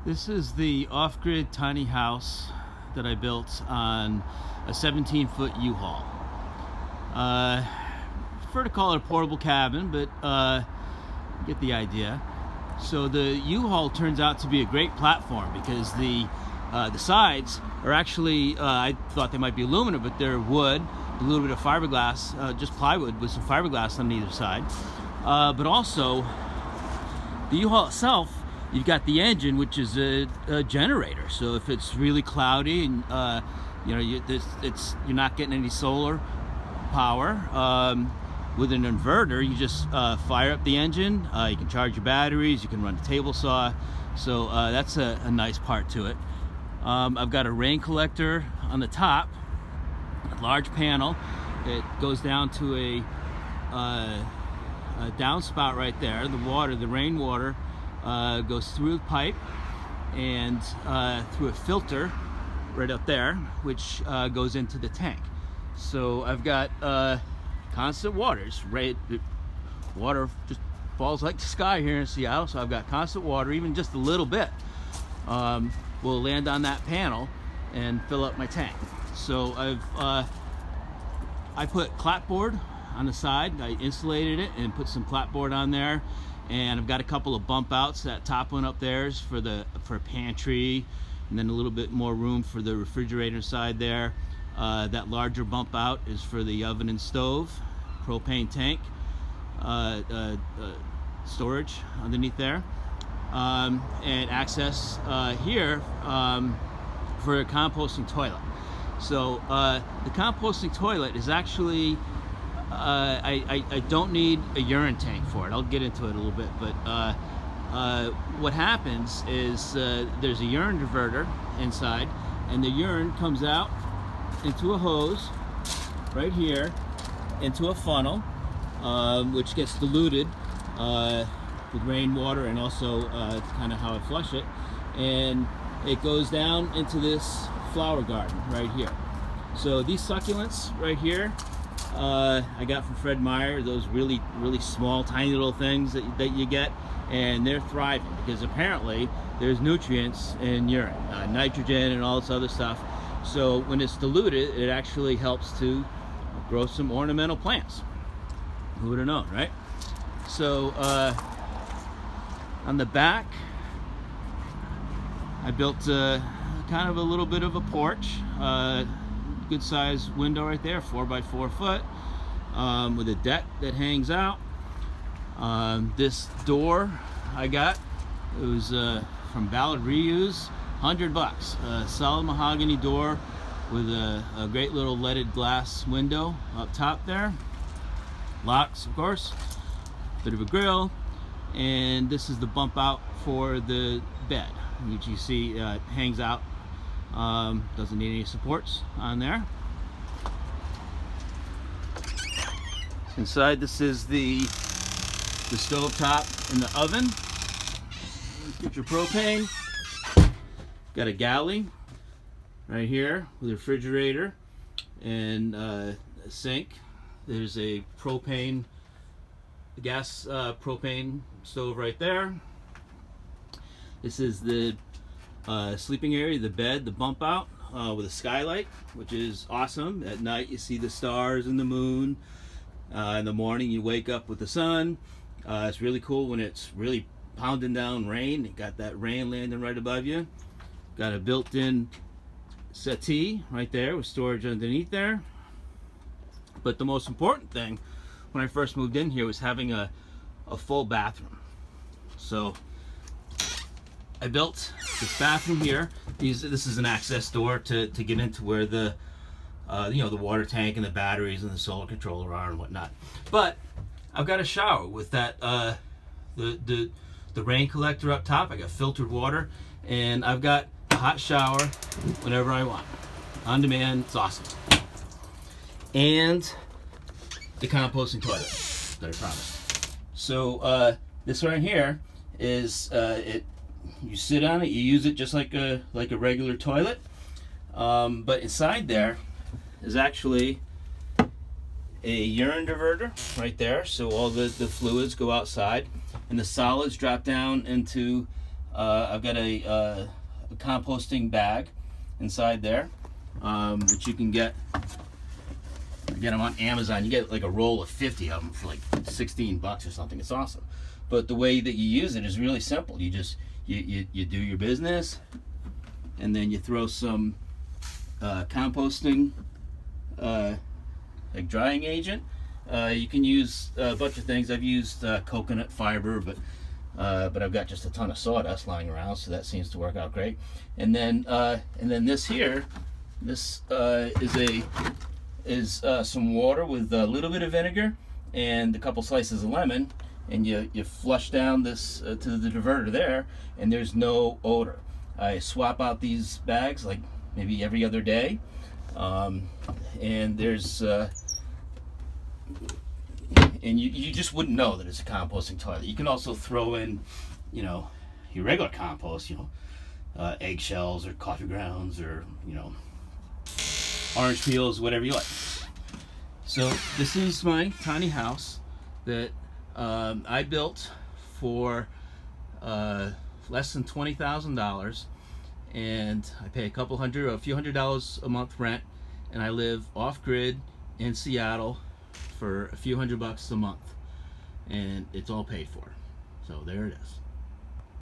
This is the off-grid tiny house that I built on a 17-foot U-Haul. Prefer to call it a portable cabin, but get the idea. So the U-Haul turns out to be a great platform because the sides are actually, I thought they might be aluminum, but they're wood, a little bit of fiberglass, just plywood with some fiberglass on either side. But also, the U-Haul itself, you've got the engine, which is a generator. So if it's really cloudy and you're not getting any solar power, with an inverter, you just fire up the engine. You can charge your batteries. You can run a table saw. So that's a nice part to it. I've got a rain collector on the top, a large panel. It goes down to a downspout right there. The rainwater goes through the pipe and through a filter right up there, which goes into the tank. So I've got constant waters. Water just falls like the sky here in Seattle, so I've got constant water, even just a little bit will land on that panel and fill up my tank. So I put clapboard on the side. I insulated it and put some clapboard on there, and I've got a couple of bump outs. That top one up there is for a pantry, and then a little bit more room for the refrigerator side there. That larger bump out is for the oven and stove, propane tank, storage underneath there, and access here for a composting toilet. So the composting toilet is actually, I don't need a urine tank for it. I'll get into it a little bit, but what happens is there's a urine diverter inside, and the urine comes out into a hose right here, into a funnel, which gets diluted with rainwater, and also kind of how I flush it, and it goes down into this flower garden right here. So these succulents right here, I got from Fred Meyer, those really small, tiny little things that you get, and they're thriving because apparently there's nutrients in urine, nitrogen and all this other stuff. So when it's diluted, it actually helps to grow some ornamental plants. Who would have known, right? So on the back, I built kind of a little bit of a porch, good size window right there, 4x4 foot, with a deck that hangs out. This door I got, it was from Ballard Reuse, $100. Solid mahogany door with a great little leaded glass window up top there. Locks, of course. Bit of a grill. And this is the bump out for the bed, which you see hangs out. Doesn't need any supports on there. Inside, this is the stove top and the oven. Get your propane. Got a galley right here with a refrigerator and a sink. There's a gas propane stove right there. This is the sleeping area, the bed, the bump out with a skylight, which is awesome. At night you see the stars and the moon. In the morning you wake up with the sun. It's really cool when it's really pounding down rain. You got that rain landing right above you. Got a built-in settee right there with storage underneath there. But the most important thing when I first moved in here was having a full bathroom. So I built this bathroom here. This is an access door to get into where the the water tank and the batteries and the solar controller are and whatnot. But I've got a shower with that the rain collector up top. I got filtered water, and I've got a hot shower whenever I want, on demand. It's awesome. And the composting toilet that I promised. So this right here is you sit on it, you use it just like a regular toilet, but inside there is actually a urine diverter right there, so all the fluids go outside and the solids drop down into I've got a composting bag inside there, that you can get them on Amazon. You get like a roll of 50 of them for like 16 bucks or something. It's awesome. But the way that you use it is really simple. You just you do your business, and then you throw some composting, like drying agent. You can use a bunch of things. I've used coconut fiber, but I've got just a ton of sawdust lying around, so that seems to work out great. And then this here, this is some water with a little bit of vinegar and a couple slices of lemon, and you flush down this to the diverter there, and there's no odor. I swap out these bags like maybe every other day, and there's and you just wouldn't know that it's a composting toilet. You can also throw in, you know, your regular compost, you know, eggshells or coffee grounds or, you know, orange peels, whatever you like. So this is my tiny house that I built for less than $20,000, and I pay a few hundred dollars a month rent, and I live off grid in Seattle for a few $100 a month, and it's all paid for. So there it is.